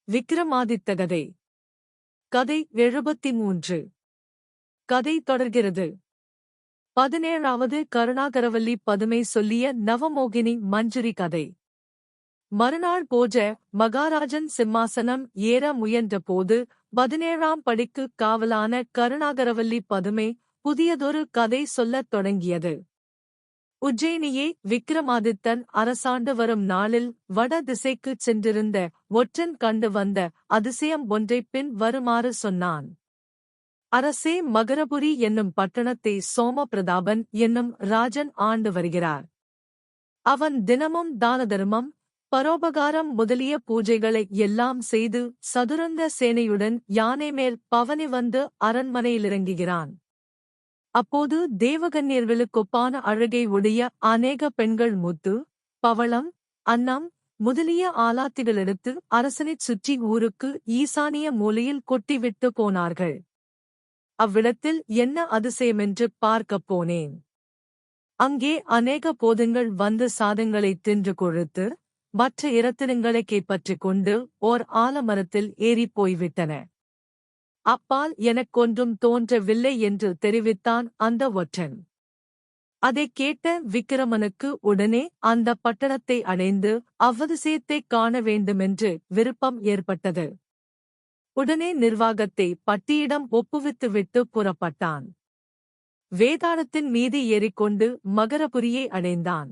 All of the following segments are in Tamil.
விக்ரமாதித்த கதை. கதை 73. கதை தொடர்கிறது. 17வது கருணாகரவல்லி பதுமை சொல்லிய நவமோகினி மஞ்சுரி கதை. மறுநாள் போஜ மகாராஜன் சிம்மாசனம் ஏற முயன்ற போது 17ஆம் படிக்கு காவலான கருணாகரவல்லி பதுமை புதியதொரு கதை சொல்லத் தொடங்கியது. உஜ்ஜயினியே விக்ரமாதித்தன் அரசாண்டு வரும் நாளில் வட திசைக்குச் சென்றிருந்த ஒற்றன் கண்டு வந்த அதிசயம் ஒன்றைப் பின் வருமாறு சொன்னான். அரசே, மகரபுரி என்னும் பட்டணத்தை சோம பிரதாபன் என்னும் ராஜன் ஆண்டு வருகிறார். அவன் தினமும் தானதர்மம், பரோபகாரம் முதலிய பூஜைகளை எல்லாம் செய்து சதுரங்க சேனையுடன் யானை மேல் பவனி வந்து அரண்மனையிலிறங்குகிறான். அப்போது தேவகன்னியர்களுக்கொப்பான அழகை உடைய அநேக பெண்கள் முத்து, பவளம், அன்னம் முதலிய ஆலாத்திகளெடுத்து அரசனைச் சுற்றி ஊருக்கு ஈசானிய மூலையில் கொட்டிவிட்டு போனார்கள். அவ்விடத்தில் என்ன அதிசயமென்று பார்க்கப் போனேன். அங்கே அநேக போதங்கள் வந்து சாதங்களைத் தின்று கொழுத்து மற்ற இரத்தினங்களைக் கைப்பற்றிக் கொண்டு ஓர் ஆலமரத்தில் ஏறிப் போய்விட்டன. அப்பால் எனக்கொன்றும் தோன்றவில்லை என்று தெரிவித்தான் அந்த ஒற்றன். அதைக் கேட்ட விக்கிரமனுக்கு உடனே அந்த பட்டணத்தை அடைந்து அவ்வதிசயத்தைக் காண வேண்டுமென்று விருப்பம் ஏற்பட்டது. உடனே நிர்வாகத்தை பட்டியிடம் ஒப்புவித்துவிட்டு புறப்பட்டான். வேதாளத்தின் மீது ஏறிக்கொண்டு மகரபுரியை அடைந்தான்.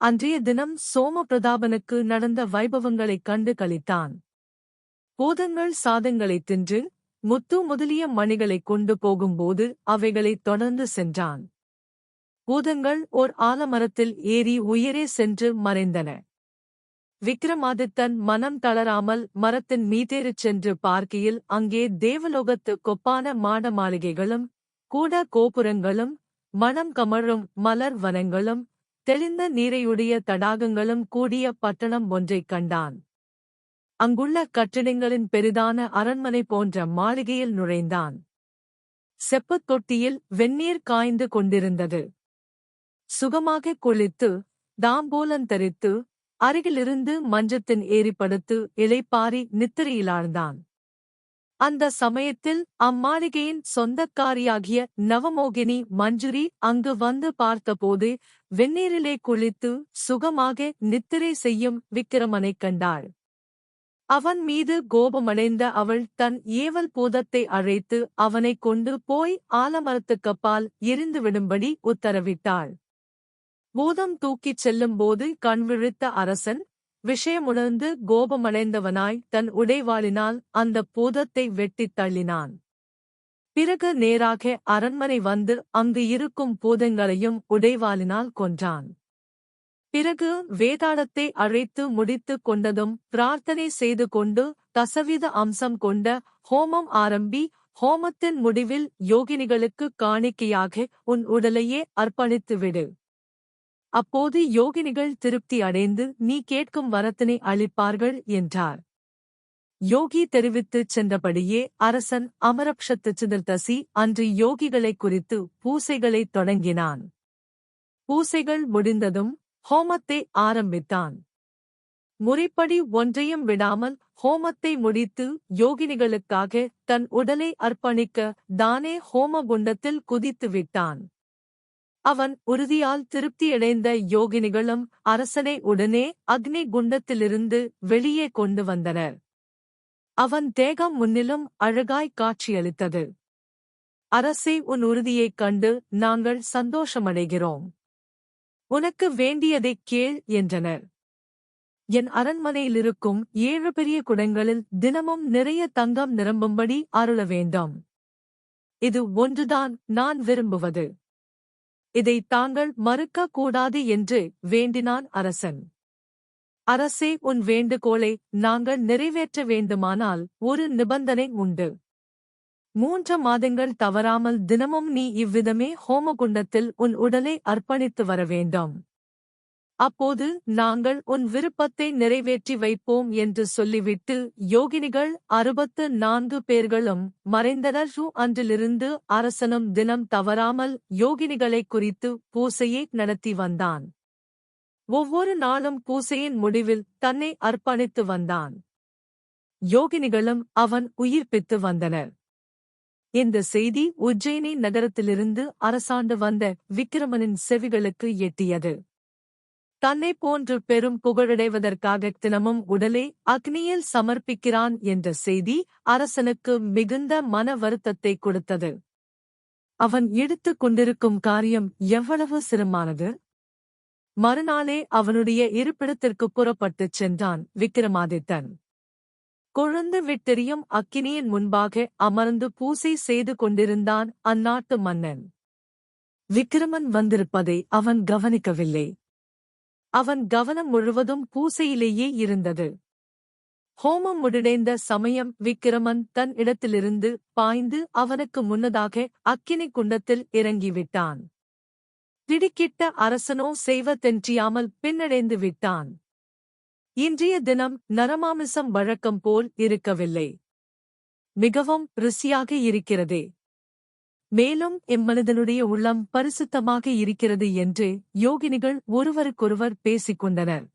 அன்றைய தினம் சோமபிரதாபனுக்கு நடந்த வைபவங்களைக் கண்டு களித்தான். பூதங்கள் சாதங்களைத் தின்று முத்து முதலிய மணிகளைக் கொண்டு போகும்போது அவைகளைத் தொடர்ந்து சென்றான். பூதங்கள் ஓர் ஆலமரத்தில் ஏறி உயரே சென்று மறைந்தன. விக்ரமாதித்தன் மனம் தளராமல் மரத்தின் மீதேறிச் சென்று பார்க்கையில் அங்கே தேவலோகத்துக்கொப்பான மாட மாளிகைகளும் கூட கோபுரங்களும் மணம் கமழும் மலர் வனங்களும் தெளிந்த நீரையுடைய தடாகங்களும் கூடிய பட்டணம் ஒன்றைக் கண்டான். அங்குள்ள கட்டிடங்களின் பெரிதான அரண்மனை போன்ற மாளிகையில் நுழைந்தான். செப்புத் தொட்டியில் வெந்நீர் காய்ந்து கொண்டிருந்தது. சுகமாகக் குளித்து தாம்பூலம் தரித்து அருகிலிருந்து மஞ்சத்தின் ஏறிப்படுத்து இளைப்பாரி நித்திரையிலாழ்ந்தான். அந்த சமயத்தில் அம்மாளிகையின் சொந்தக்காரியாகிய நவமோகினி மஞ்சுரி அங்கு வந்து பார்த்தபோது வெந்நீரிலே குளித்து சுகமாக நித்திரை செய்யும் விக்கிரமனைக் கண்டாள். அவன் மீது கோபமடைந்த அவள் தன் ஏவல் பூதத்தை அழைத்து அவனைக் கொண்டு போய் ஆலமரத்துக்கப்பால் எரிந்துவிடும்படி உத்தரவிட்டாள். பூதம் தூக்கிச் செல்லும்போது கண்விழித்த அரசன் விஷயமுணர்ந்து கோபமடைந்தவனாய் தன் உடைவாளினால் அந்தப் பூதத்தை வெட்டித் தள்ளினான். பிறகு நேராக அரண்மனை வந்து அங்கு இருக்கும் பூதங்களையும் உடைவாளினால் கொன்றான். பிறகு வேதாளத்தை அழைத்து முடித்துக் கொண்டதும் பிரார்த்தனை செய்து கொண்டு தசவித அம்சம் கொண்ட ஹோமம் ஆரம்பி, ஹோமத்தின் முடிவில் யோகினிகளுக்கு காணிக்கையாக உன் உடலையே அர்ப்பணித்துவிடு. அப்போது யோகினிகள் திருப்தி அடைந்து நீ கேட்கும் வரத்தினை அளிப்பார்கள் என்றார். யோகி தெரிவித்துச் சென்றபடியே அரசன் அமரக்ஷத்துச்சிதர்தசி அன்று யோகிகளைக் குறித்து பூசைகளைத் தொடங்கினான். பூசைகள் முடிந்ததும் ஹோமத்தை ஆரம்பித்தான். முறைப்படி ஒன்றையும் விடாமல் ஹோமத்தை முடித்து யோகினிகளுக்காக தன் உடலை அர்ப்பணிக்க தானே ஹோமகுண்டத்தில் குதித்து விட்டான். அவன் உறுதியால் திருப்தியடைந்த யோகினிகளும் அரசனை உடனே அக்னி குண்டத்திலிருந்து வெளியே கொண்டு வந்தனர். அவன் தேகம் முன்னிலும் அழகாய் காட்சியளித்தது. அரசே, உன் உறுதியைக் கண்டு நாங்கள் சந்தோஷமடைகிறோம். உனக்கு வேண்டியதைக் கேள் என்றனர். என் அரண்மனையிலிருக்கும் 7 பெரிய குடங்களில் தினமும் நிறைய தங்கம் நிரம்பும்படி அருள வேண்டும். இது ஒன்றுதான் நான் விரும்புவது. இதை தாங்கள் மறுக்கக் கூடாது என்று வேண்டினான் அரசன். அரசே, உன் வேண்டுகோளை நாங்கள் நிறைவேற்ற வேண்டுமானால் ஒரு நிபந்தனை உண்டு. 3 மாதங்கள் தவறாமல் தினமும் நீ இவ்விதமே ஹோமகுண்டத்தில் உன் உடலை அர்ப்பணித்து வர வேண்டும். அப்போது நாங்கள் உன் விருப்பத்தை நிறைவேற்றி வைப்போம் என்று சொல்லிவிட்டு யோகினிகள் 64 பேர்களும் மறைந்தனர். அன்றிலிருந்து அரசனும் தினம் தவறாமல் யோகினிகளைக் குறித்து பூசையை நடத்தி வந்தான். ஒவ்வொரு நாளும் பூசையின் முடிவில் தன்னை அர்ப்பணித்து வந்தான். யோகினிகளும் அவன் உயிர்ப்பித்து வந்தனர். இந்த செய்தி உஜ்ஜயினி நகரத்திலிருந்து அரசாண்டு வந்த விக்கிரமனின் செவிகளுக்கு எட்டியது. தன்னை போன்று பெரும் புகழடைவதற்காக தினமும் உடலை அக்னியில் சமர்ப்பிக்கிறான் என்ற செய்தி அரசனுக்கு மிகுந்த மன வருத்தத்தை கொடுத்தது. அவன் எடுத்துக் கொண்டிருக்கும் காரியம் எவ்வளவு சிரமமானது! மறுநாளே அவனுடைய இருப்பிடத்திற்கு புறப்பட்டுச் சென்றான் விக்கிரமாதித்தன். கொழுந்து விட்டெரியும் அக்கினியின் முன்பாக அமர்ந்து பூசை செய்து கொண்டிருந்தான் அந்நாட்டு மன்னன். விக்கிரமன் வந்திருப்பதை அவன் கவனிக்கவில்லை. அவன் கவனம் முழுவதும் பூசையிலேயே இருந்தது. ஹோமம் முடிடைந்த சமயம் விக்கிரமன் தன் இடத்திலிருந்து பாய்ந்து அவனுக்கு முன்னதாக அக்கினி குண்டத்தில் இறங்கிவிட்டான். திடுக்கிட்ட அரசனோ செய்வதென்றியாமல் பின்னடைந்து விட்டான். இன்றைய தினம் நரமாமிசம் வழக்கம் போல் இருக்கவில்லை. மிகவும் ருசியாக இருக்கிறதே. மேலும் எம்மனிதனுடைய உள்ளம் பரிசுத்தமாக இருக்கிறது என்று யோகினிகள் ஒருவருக்கொருவர் பேசிக் கொண்டனர்.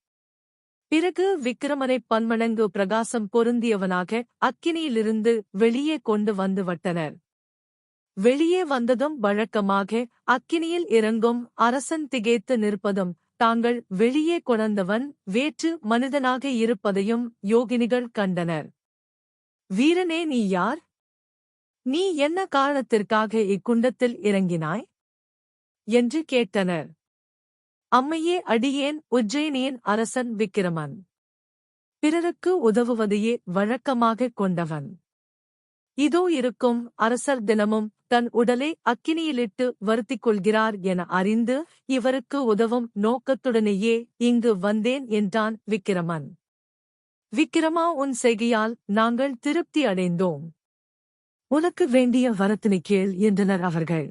பிறகு விக்கிரமனை பன்மடங்கு பிரகாசம் பொருந்தியவனாக அக்கினியிலிருந்து வெளியே கொண்டு வந்து வட்டனர். வெளியே வந்ததும் வழக்கமாக அக்கினியில் இறங்கும் அரசன் திகைத்து நிற்பதும் தாங்கள் வெளியே கொணர்ந்தவன் வேற்று மனிதனாக இருப்பதையும் யோகினிகள் கண்டனர். வீரனே, நீ யார்? நீ என்ன காரணத்திற்காக இக்குண்டத்தில் இறங்கினாய் என்று கேட்டனர். அம்மையே, அடியேன் உஜ்ஜயினியின் அரசன் விக்கிரமன். பிறருக்கு உதவுவதையே வழக்கமாகக் கொண்டவன். இதோ இருக்கும் அரசர் தினமும் தன் உடலை அக்கினியிலிட்டு வருத்திக் கொள்கிறார் என அறிந்து இவருக்கு உதவும் நோக்கத்துடனேயே இங்கு வந்தேன் என்றான் விக்கிரமன். விக்கிரமா, உன் செய்கையால் நாங்கள் திருப்தி அடைந்தோம். உனக்கு வேண்டிய வரத்தினை கேள் என்றனர் அவர்கள்.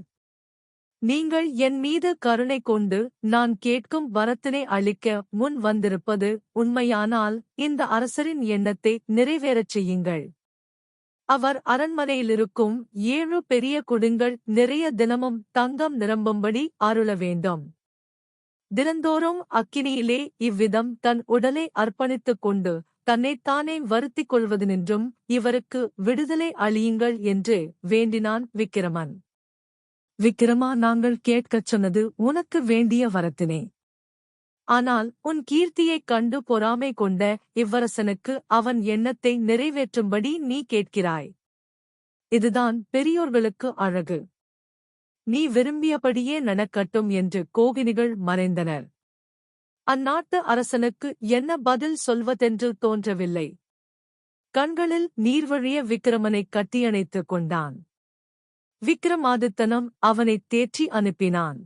நீங்கள் என் மீது கருணை கொண்டு நான் கேட்கும் வரத்தினை அளிக்க முன் வந்திருப்பது உண்மையானால் இந்த அரசரின் எண்ணத்தை நிறைவேறச் செய்யுங்கள். அவர் அரண்மனையிலிருக்கும் 7 பெரிய குடுங்கள் நிறைய தினமும் தங்கம் நிரம்பும்படி அருள வேண்டும். தினந்தோறும் அக்கினியிலே இவ்விதம் தன் உடலை அர்ப்பணித்துக் கொண்டு தன்னைத்தானே வருத்திக் கொள்வதனின்றும் இவருக்கு விடுதலை அளியுங்கள் என்று வேண்டினான் விக்கிரமன். விக்கிரமா, நாங்கள் கேட்கச் சொன்னது உனக்கு வேண்டிய வரத்தினே. ஆனால் உன் கீர்த்தியைக் கண்டு பொறாமை கொண்ட இவ்வரசனுக்கு அவன் எண்ணத்தை நிறைவேற்றும்படி நீ கேட்கிறாய். இதுதான் பெரியோர்களுக்கு அழகு. நீ விரும்பியபடியே நடக்கட்டும் என்று கோகினிகள் மறைந்தனர். அந்நாட்டு அரசனுக்கு என்ன பதில் சொல்வதென்று தோன்றவில்லை. கண்களில் நீர்வழிய விக்கிரமனைக் கட்டியணைத்துக் கொண்டான். விக்கிரமாதித்தனும் அவனைத் தேற்றி அனுப்பினான்.